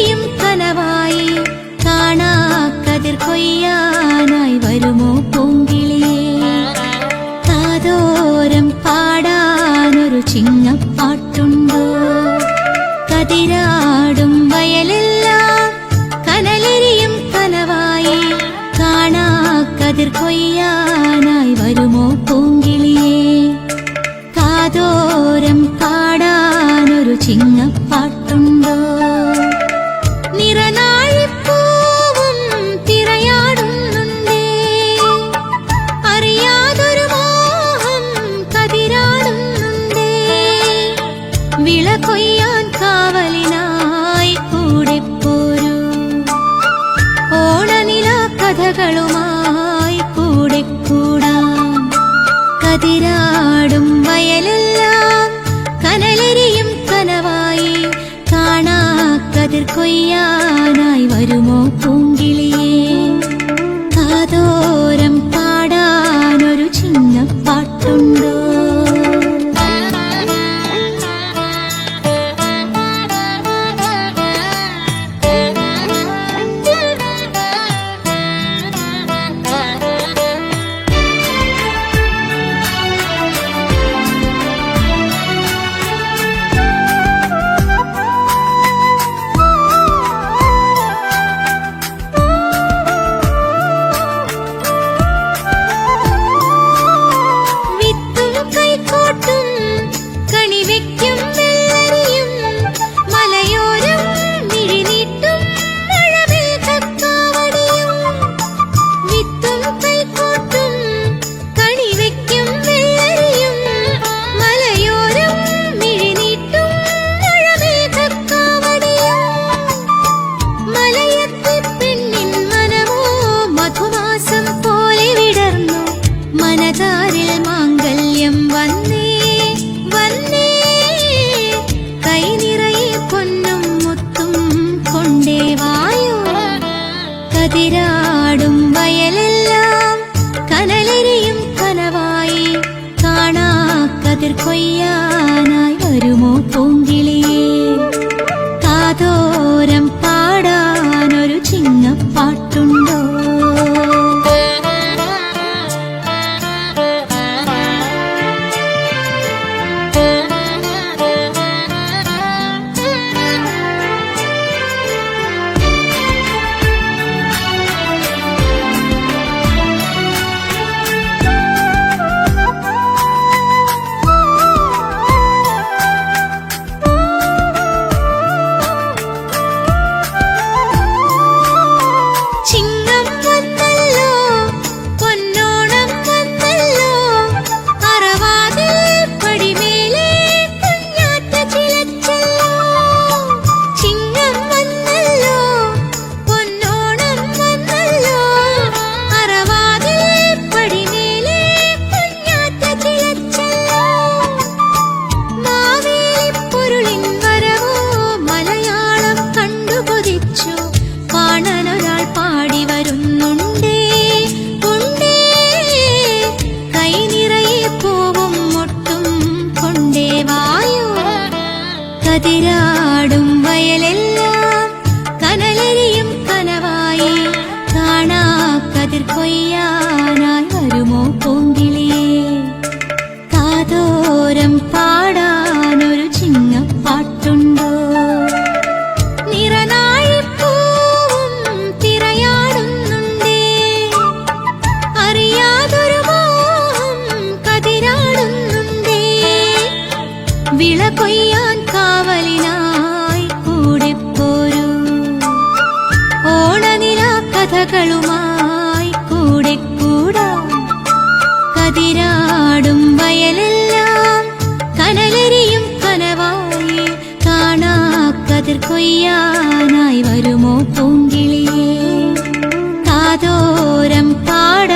കനലെരിയും കനവായി കാണാ കതിർ കൊയ്യാനായി വരുമോ പൂങ്കിളിയേ. കാതോരം പാടാനൊരു ചിങ്ങപ്പാട്ടുണ്ടോ. കതിരാടും വയലെല്ലാം കനലെരിയും കനവായി കാണാ കതിർ കൊയ്യാനായി വരുമോ പൂങ്കിളിയേ. കാതോരം പാടാനൊരു ചിങ്ങപ്പാട്ടുണ്ടോ. നിറനാഴിപ്പൂവും തിരയാടുന്നുണ്ടേ, അറിയാതൊരു മോഹം കതിരാടുന്നുണ്ടേ. വിള കൊയ്യാൻ കാവലിനായി കൂടെ പോരൂ, ഓണനില കഥകളുമായി കൂടെ കൂടാം. കതിരാടും വയലെല്ലാം കനലെരിയും കനവായി കാണാ കതിർ കൊയ്യാനായി വരുമോ പൂങ്കിളിയേ. കാതോരം പാടാനൊരു ചിങ്ങപ്പാട്ടുണ്ടോ. കതിരാടും വയലെല്ലാം കനലെരിയും കനവായി കാണാ കതിർ കൊയ്യാനായി വരുമോ പൂങ്കിളിയേ. കാതോരം പാടാനൊരു ചിങ്ങപ്പാട്ടുണ്ടോ. കതിരാടും വയലെല്ലാം കനലെരിയും കനവായി കാണാ കതിർ കൊയ്യാനായി വരുമോ പൂങ്കിളിയേ. കാതോരം പാടാനൊരു ചിങ്ങപ്പാട്ടുണ്ടോ. നിറനാഴിപ്പൂവും തിരയാടുന്നുണ്ടേ, അറിയാതൊരു മോഹം കതിരാടുന്നുണ്ടേ. വിള കൊയ്യാൻ കാവലിനായി കൂടെ പോരൂ, ഓണനില കഥകളുമായി കൂടെ കൂടാം. കതിരാടും വയലെല്ലാം കനലെരിയും കനവായി കാണാ കതിർ കൊയ്യാനായി വരുമോ പൂങ്കിളിയേ. കാതോരം പാട